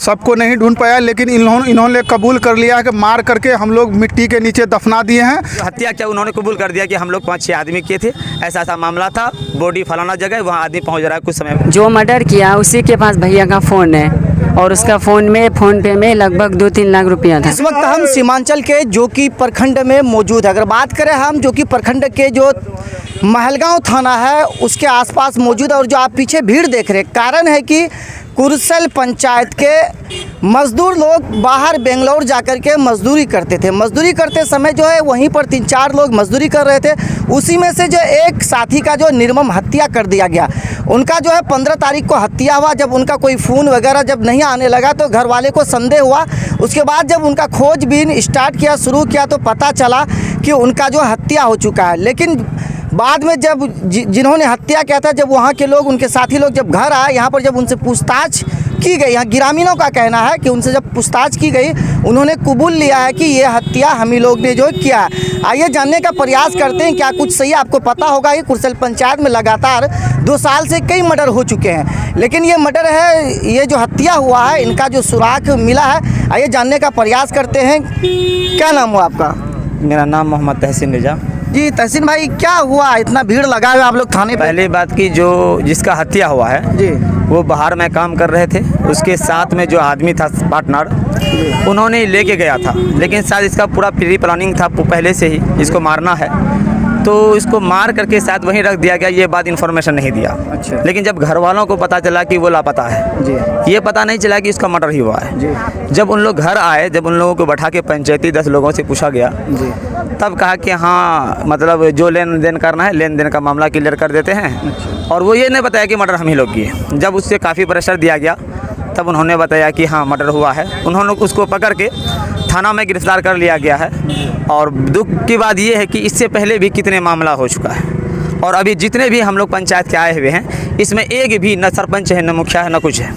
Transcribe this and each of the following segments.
सबको नहीं ढूंढ पाया, लेकिन इन्होंने कबूल कर लिया है कि मार करके हम लोग मिट्टी के नीचे दफना दिए हैं। हत्या क्या उन्होंने कबूल कर दिया कि हम लोग 5-6 आदमी किए थे, ऐसा ऐसा मामला था, बॉडी फलाना जगह वहाँ आदमी पहुँच रहा है कुछ समय में। जो मर्डर किया उसी के पास भैया का फ़ोन है और उसका फ़ोन पे में लगभग 2-3 लाख रुपया था। इस वक्त हम सीमांचल के जोकी प्रखंड में मौजूद है। अगर बात करें हम जोकी प्रखंड के जो महलगांव थाना है उसके आसपास मौजूद है, और जो आप पीछे भीड़ देख रहे हैं कारण है कि कुरसल पंचायत के मज़दूर लोग बाहर बेंगलोर जाकर के मज़दूरी करते थे। मज़दूरी करते समय जो है वहीं पर 3-4 लोग मज़दूरी कर रहे थे, उसी में से जो एक साथी का जो निर्मम हत्या कर दिया गया। उनका जो है 15 तारीख को हत्या हुआ। जब उनका कोई फ़ोन वगैरह जब नहीं आने लगा तो घर वाले को संदेह हुआ। उसके बाद जब उनका खोजबीन स्टार्ट किया, शुरू किया, तो पता चला कि उनका जो हत्या हो चुका है। लेकिन बाद में जब जिन्होंने हत्या किया था, जब वहाँ के लोग, उनके साथी लोग जब घर आए, यहाँ पर जब उनसे पूछताछ की गई, यहाँ ग्रामीणों का कहना है कि उनसे जब पूछताछ की गई उन्होंने कबूल लिया है कि ये हत्या हम ही लोग ने जो किया। आइए जानने का प्रयास करते हैं क्या कुछ सही। आपको पता होगा कि कुरसल पंचायत में लगातार 2 साल से कई मर्डर हो चुके हैं, लेकिन ये मर्डर है, ये जो हत्या हुआ है, इनका जो सुराग मिला है, आइए जानने का प्रयास करते हैं। क्या नाम हुआ आपका? मेरा नाम मोहम्मद तहसीन रजा। जी तहसीन भाई, क्या हुआ? इतना भीड़ लगा हुआ आप लोग थाने पे? पहली बात की जो जिसका हत्या हुआ है जी, वो बाहर में काम कर रहे थे, उसके साथ में जो आदमी था पार्टनर, उन्होंने लेके गया था, लेकिन शायद इसका पूरा प्री प्लानिंग था पहले से ही इसको मारना है, तो इसको मार करके शायद वहीं रख दिया गया। ये बात इन्फॉर्मेशन नहीं दिया। अच्छा। लेकिन जब घर वालों को पता चला कि वो लापता है जी, ये पता नहीं चला कि इसका मर्डर ही हुआ है जी, जब उन लोग घर आए, जब उन लोगों को बैठा के पंचायती 10 लोगों से पूछा गया, जी, तब कहा कि हाँ मतलब जो लेन देन करना है लेन देन का मामला क्लियर कर देते हैं। और वो ये नहीं बताया कि मर्डर हम ही लोग किए। जब उससे काफ़ी प्रेशर दिया गया तब उन्होंने बताया कि हाँ मर्डर हुआ है। उन्होंने उसको पकड़ के थाना में गिरफ्तार कर लिया गया है। और दुख की बात ये है कि इससे पहले भी कितने मामला हो चुका है, और अभी जितने भी हम लोग पंचायत के आए हुए हैं इसमें एक भी न सरपंच है, न मुखिया है, न कुछ है।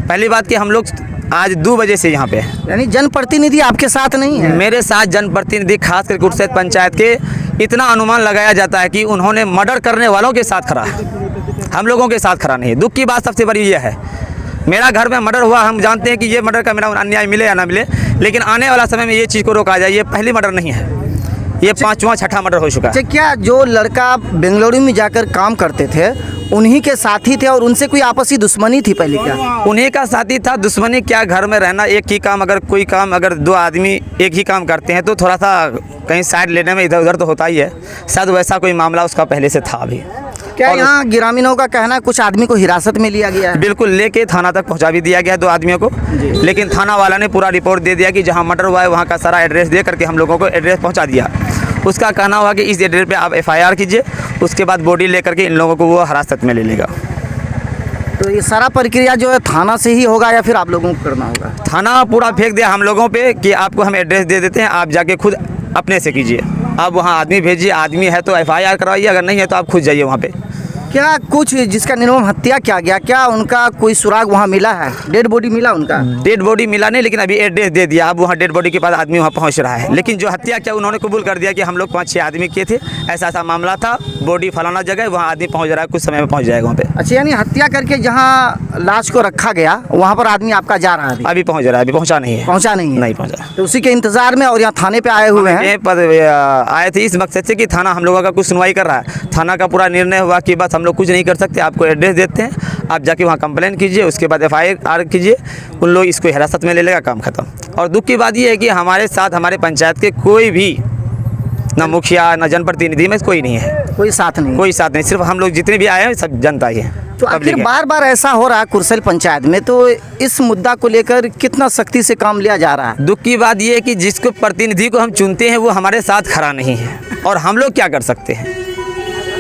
पहली बात कि हम लोग आज 2 बजे से यहाँ पे हैं। यानी जनप्रतिनिधि आपके साथ नहीं है? मेरे साथ जनप्रतिनिधि खास कर कुरसल पंचायत के इतना अनुमान लगाया जाता है कि उन्होंने मर्डर करने वालों के साथ खड़ा है, हम लोगों के साथ खड़ा नहीं है। दुख की बात सबसे बड़ी ये है, मेरा घर में मर्डर हुआ, हम जानते हैं कि ये मर्डर का मेरा अन्याय मिले या ना मिले, लेकिन आने वाला समय में ये चीज़ को रोका जाए। ये पहली मर्डर नहीं है, ये 5वां-6ठा मर्डर हो चुका है। क्या जो लड़का बेंगलुरु में जाकर काम करते थे उन्हीं के साथी थे और उनसे कोई आपसी दुश्मनी थी पहले? क्या उन्हीं का साथी था? दुश्मनी क्या, घर में रहना एक ही काम, अगर कोई काम अगर 2 आदमी एक ही काम करते हैं तो थोड़ा सा कहीं साइड लेने में इधर उधर तो होता ही है। शायद वैसा कोई मामला उसका पहले से था भी। क्या यहाँ ग्रामीणों का कहना है कुछ आदमी को हिरासत में लिया गया है? बिल्कुल, लेके थाना तक पहुंचा भी दिया गया 2 आदमियों को, लेकिन थाना वाला ने पूरा रिपोर्ट दे दिया कि जहां मर्डर हुआ है वहां का सारा एड्रेस दे करके हम लोगों को एड्रेस पहुंचा दिया। उसका कहना हुआ कि इस एड्रेस पे आप FIR कीजिए, उसके बाद बॉडी लेकर के इन लोगों को वो हिरासत में ले लेगा। तो ये सारा प्रक्रिया जो है थाना से ही होगा या फिर आप लोगों को करना होगा? थाना पूरा फेंक दिया हम लोगों पे कि आपको हम एड्रेस दे देते हैं, आप जाके खुद अपने से कीजिए। आप वहाँ आदमी भेजिए, आदमी है तो FIR करवाइए, अगर नहीं है तो आप खुद जाइए वहाँ पे। क्या कुछ जिसका निर्मम हत्या किया गया, क्या उनका कोई सुराग वहाँ मिला है? डेड बॉडी मिला उनका? डेड बॉडी मिला नहीं, लेकिन अभी एड्रेस दे दिया। अब वहाँ डेड बॉडी के बाद आदमी वहाँ पहुँच रहा है। लेकिन जो हत्या किया उन्होंने कबूल कर दिया कि हम लोग 5-6 आदमी किए थे, ऐसा ऐसा मामला था, बॉडी फलाना जगह, वहाँ आदमी पहुँच रहा है, कुछ समय में पहुँच जाएगा वहाँ पे। अच्छा, यानी हत्या करके जहाँ लाश को रखा गया वहाँ पर आदमी आपका जा रहा है? अभी पहुँच रहा है, अभी पहुँचा नहीं है। पहुँचा नहीं है? नहीं पहुँचा। तो उसी के इंतजार में और यहाँ थाने पे आए हुए हैं? आए थे इस मकसद से कि थाना हम लोगों का कुछ सुनवाई कर रहा है। थाना का पूरा निर्णय हुआ कि बस हम लोग कुछ नहीं कर सकते, आपको एड्रेस देते हैं, आप जाके वहाँ कंप्लेन कीजिए, उसके बाद FIR कीजिए, उन लोग इसको हिरासत में ले लेगा, काम खत्म। और दुख की बात ये है कि हमारे साथ हमारे पंचायत के कोई भी ना मुखिया ना जनप्रतिनिधि में कोई नहीं है, कोई साथ नहीं? कोई साथ नहीं, सिर्फ हम लोग जितने भी आए हैं सब जनता ही है। तो आखिर बार बार ऐसा हो रहा है कुरसल पंचायत में, तो इस मुद्दा को लेकर कितना सख्ती से काम लिया जा रहा है? दुख की बात यह है कि जिसको प्रतिनिधि को हम चुनते हैं वो हमारे साथ खड़ा नहीं है, और हम लोग क्या कर सकते हैं?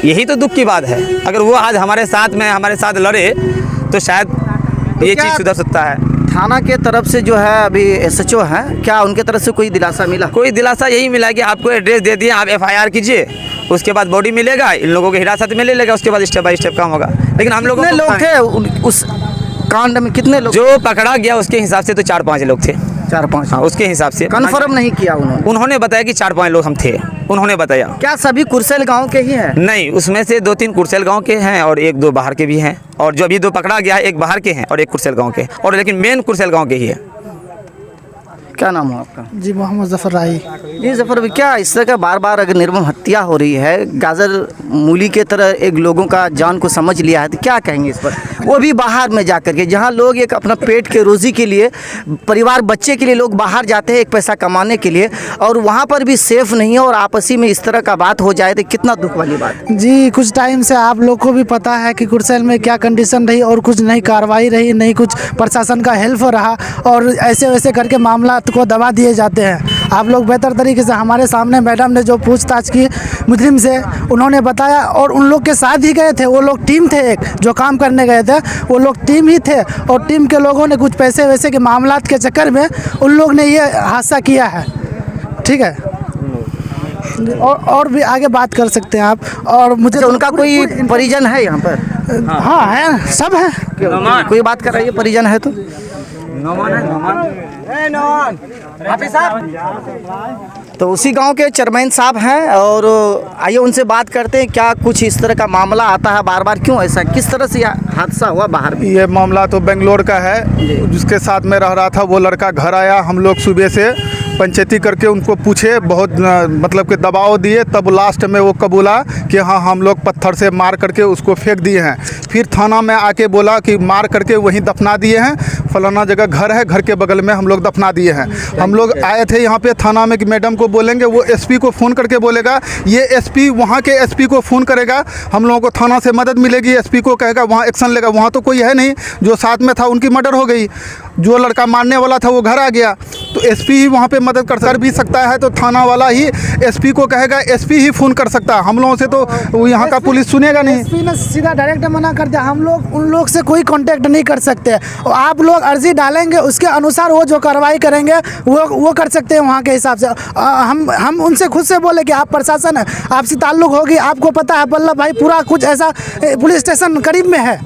यही तो दुख की बात है। अगर वो आज हमारे साथ लड़े तो शायद ये चीज़ सुधर सकता है। थाना के तरफ से जो है अभी SHO हैं, क्या उनके तरफ से कोई दिलासा मिला? कोई दिलासा यही मिला कि आपको एड्रेस दे दिए, आप FIR कीजिए, उसके बाद बॉडी मिलेगा, इन लोगों की हिरासत में ले लेगा, उसके बाद स्टेप बाय स्टेप काम होगा। लेकिन हम लोगों कितने लोग थे उस कांड में? कितने लोग जो पकड़ा गया उसके हिसाब से तो 4-5 लोग थे। 4-5? हाँ, उसके हिसाब से कन्फर्म नहीं किया उन्होंने? उन्होंने बताया कि 4-5 लोग हम थे, उन्होंने बताया। क्या सभी कुर्सेल गांव के ही हैं? नहीं, उसमें से 2-3 कुर्सेल गांव के हैं और 1-2 बाहर के भी हैं, और जो अभी 2 पकड़ा गया है, 1 बाहर के हैं और 1 कुर्सेल गांव के, और लेकिन मेन कुर्सेल गांव के ही है। क्या नाम हो आपका? जी मोहम्मद जफर राही। जी जफर भाई, क्या इस तरह का बार बार अगर निर्मम हत्या हो रही है, गाजर मूली के तरह एक लोगों का जान को समझ लिया है, तो क्या कहेंगे इस पर? वो भी बाहर में जाकर के, जहां लोग एक अपना पेट के रोजी के लिए, परिवार बच्चे के लिए लोग बाहर जाते हैं एक पैसा कमाने के लिए, और वहां पर भी सेफ नहीं है, और आपसी में इस तरह का बात हो जाए तो कितना दुख वाली बात है। जी कुछ टाइम से आप लोग को भी पता है कि कुर्सेल में क्या कंडीशन रही, और कुछ नहीं कार्रवाई रही, नहीं कुछ प्रशासन का हेल्प रहा, और ऐसे वैसे करके मामला को दबा दिए जाते हैं। आप लोग बेहतर तरीके से, हमारे सामने मैडम ने जो पूछताछ की मुजरिम से, उन्होंने बताया, और उन लोग के साथ ही गए थे, वो लोग टीम थे, एक जो काम करने गए थे वो लोग टीम ही थे, और टीम के लोगों ने कुछ पैसे वैसे के मामलात के चक्कर में उन लोग ने ये हादसा किया है। ठीक है, और भी आगे बात कर सकते हैं आप। और मुझे अच्छा, उनका कोई परिजन है यहाँ पर? हाँ है, सब है। कोई बात कर रही है, परिजन है तो तो उसी गांव के चेयरमैन साहब हैं, और आइए उनसे बात करते हैं। क्या कुछ इस तरह का मामला आता है बार बार, क्यों ऐसा, किस तरह से यह हादसा हुआ बाहर में? ये मामला तो बेंगलोर का है। जिसके साथ में रह रहा था वो लड़का घर आया, हम लोग सुबह से पंचायती करके उनको पूछे, बहुत मतलब कि दबाव दिए, तब लास्ट में वो कबूला कि हाँ हम लोग पत्थर से मार करके उसको फेंक दिए हैं। फिर थाना में आके बोला कि मार करके वहीं दफना दिए हैं, फलाना जगह घर है, घर के बगल में हम लोग दफना दिए हैं। हम लोग आए थे यहाँ पे थाना में कि मैडम को बोलेंगे, वो एसपी को फ़ोन करके बोलेगा, ये एसपी वहाँ के एसपी को फ़ोन करेगा, हम लोगों को थाना से मदद मिलेगी, एसपी को कहेगा वहाँ एक्शन लेगा। वहाँ तो कोई है नहीं, जो साथ में था उनकी मर्डर हो गई, जो लड़का मारने वाला था वो घर आ गया, तो एसपी ही वहाँ पे मदद कर भी सकता है, तो थाना वाला ही एसपी को कहेगा, एसपी ही फ़ोन कर सकता है। हम लोगों से तो यहाँ का पुलिस सुनेगा नहीं। एसपी ने सीधा डायरेक्ट मना कर दिया, हम लोग उन लोग से कोई कांटेक्ट नहीं कर सकते, और आप लोग अर्जी डालेंगे उसके अनुसार वो जो कार्रवाई करेंगे वो कर सकते हैं वहाँ के हिसाब से। हम उनसे खुद से बोले कि आप प्रशासन है, आपसे ताल्लुक़ होगी, आपको पता है वल्लभ भाई पूरा कुछ ऐसा पुलिस स्टेशन करीब में है,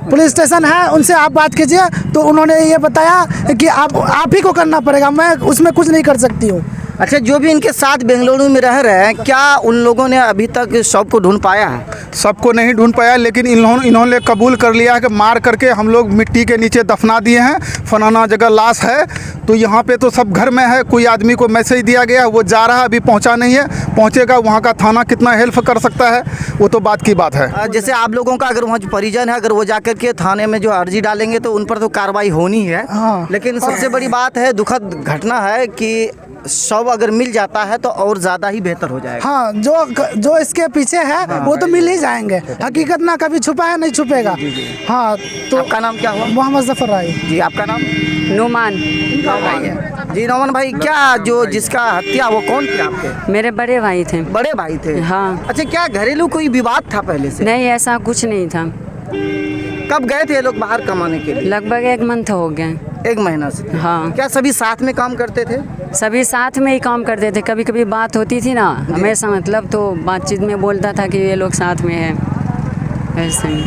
पुलिस स्टेशन है, उनसे आप बात कीजिए। तो उन्होंने ये बताया कि आप ही को करना पड़ेगा, मैं उसमें कुछ नहीं कर सकती हूँ। अच्छा, जो भी इनके साथ बेंगलुरु में रह रहे हैं, क्या उन लोगों ने अभी तक शव को ढूंढ पाया है? सबको नहीं ढूंढ पाया, लेकिन इन्होंने कबूल कर लिया है कि मार करके हम लोग मिट्टी के नीचे दफना दिए हैं, फलाना जगह लाश है। तो यहाँ पे तो सब घर में है, कोई आदमी को मैसेज दिया गया, वो जा रहा है, अभी पहुँचा नहीं है, पहुँचेगा। वहाँ का थाना कितना हेल्प कर सकता है वो तो बात की बात है। जैसे आप लोगों का अगर वहाँ जो परिजन है, अगर वो जाकर के थाने में जो अर्जी डालेंगे तो उन पर तो कार्रवाई होनी है। हाँ। लेकिन सबसे बड़ी बात है, दुखद घटना है कि शव अगर मिल जाता है तो और ज़्यादा ही बेहतर हो जाएगा। हाँ, जो इसके पीछे है वो तो मिल ही जाएंगे, हकीकत ना कभी छुपा है, नहीं छुपेगा। हाँ, तो आपका नाम क्या हुआ? मोहम्मद जफर राही। जी, आपका नाम? नुमान। जी नौमान भाई, क्या जो जिसका हत्या वो कौन थे आपके? मेरे बड़े भाई थे। बड़े भाई थे? हाँ। अच्छा, क्या घरेलू कोई विवाद था पहले से? नहीं, ऐसा कुछ नहीं था। कब गए थे ये लोग बाहर कमाने के लिए? लगभग 1 मंथ हो गए। 1 महीना से? हाँ। क्या सभी साथ में काम करते थे? सभी साथ में ही काम करते थे, कभी कभी बात होती थी ना हमेशा, मतलब तो बातचीत में बोलता था कि ये लोग साथ में हैं, ऐसे ही।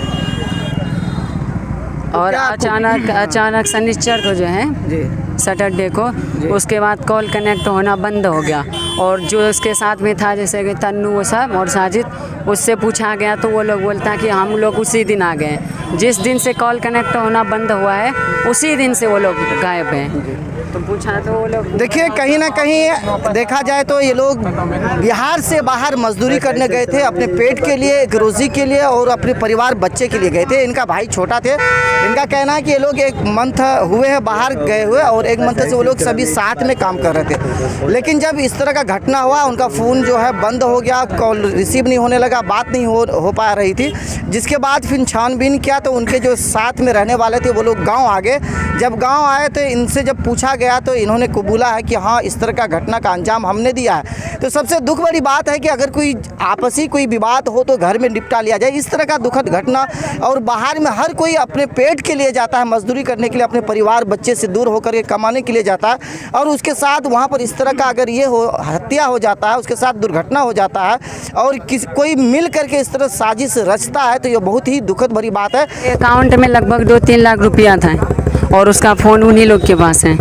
और अचानक शनिचर को जो है जी, सैटरडे को, उसके बाद कॉल कनेक्ट होना बंद हो गया। और जो उसके साथ में था, जैसे कि तन्नू वो सब और साजिद, उससे पूछा गया तो वो लोग बोलता कि हम लोग उसी दिन आ गए। जिस दिन से कॉल कनेक्ट होना बंद हुआ है उसी दिन से वो लोग गायब हैं। तो पूछा तो वो लोग, देखिए कहीं ना कहीं देखा जाए तो ये लोग बिहार से बाहर मजदूरी करने गए थे, अपने पेट के लिए, एक रोज़ी के लिए और अपने परिवार बच्चे के लिए गए थे। इनका भाई छोटा थे। इनका कहना है कि ये लोग 1 मंथ हुए हैं बाहर गए हुए, और 1 मंथ से वो लोग सभी साथ में काम कर रहे थे। लेकिन जब इस तरह का घटना हुआ, उनका फ़ोन जो है बंद हो गया, कॉल रिसीव नहीं होने लगा, बात नहीं हो पा रही थी। जिसके बाद फिर छानबीन किया तो उनके जो साथ में रहने वाले थे वो लोग गाँव आ गए। जब गाँव आए तो इनसे जब पूछा गया तो इन्होंने कबूला है कि हाँ, इस तरह का घटना का अंजाम हमने दिया है। तो सबसे दुख बड़ी बात है कि अगर कोई आपसी कोई विवाद हो तो घर में निपटा लिया जाए। इस तरह का दुखद घटना, और बाहर में हर कोई अपने पेट के लिए जाता है, मजदूरी करने के लिए, अपने परिवार बच्चे से दूर होकर के कमाने के लिए जाता है, और उसके साथ वहाँ पर इस तरह का अगर ये हत्या हो जाता है, उसके साथ दुर्घटना हो जाता है, और कोई मिल करके इस तरह साजिश रचता है, तो ये बहुत ही दुखद भरी बात है। अकाउंट में लगभग 2-3 लाख रुपया था, और उसका फ़ोन उन्हीं लोग के पास है।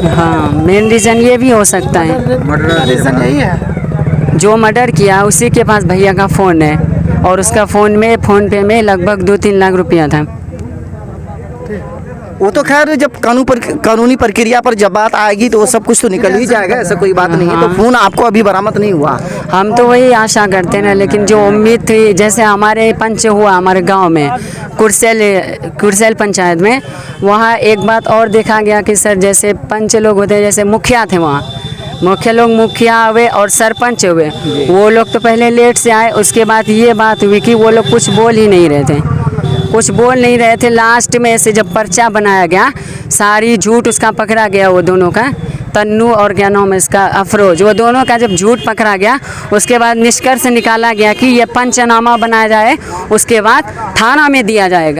हाँ, मेन रीज़न ये भी हो सकता है। रीज़न यही है। जो मर्डर किया उसी के पास भैया का फ़ोन है और उसका फ़ोन पे में लगभग 2-3 लाख रुपया था। वो तो खैर जब कानूनी प्रक्रिया पर जब बात आएगी तो वो सब कुछ तो निकल ही जाएगा, ऐसा कोई बात नहीं है। तो फ़ोन आपको अभी बरामद नहीं हुआ? हम तो वही आशा करते ना, लेकिन जो उम्मीद थी, जैसे हमारे पंच हुआ हमारे गांव में कुरसेल पंचायत में, वहाँ एक बात और देखा गया कि सर जैसे पंच लोग होते हैं, जैसे मुखिया थे वहाँ, मुखिया हुए और सरपंच हुए, वो लोग तो पहले लेट से आए। उसके बाद ये बात हुई कि वो लोग कुछ बोल नहीं रहे थे। लास्ट में ऐसे जब पर्चा बनाया गया, सारी झूठ उसका पकड़ा गया, वो दोनों का, तन्नू और क्या नाम है इसका, अफरोज, वो दोनों का जब झूठ पकड़ा गया, उसके बाद निष्कर्ष निकाला गया कि ये पंचनामा बनाया जाए, उसके बाद थाना में दिया जाएगा।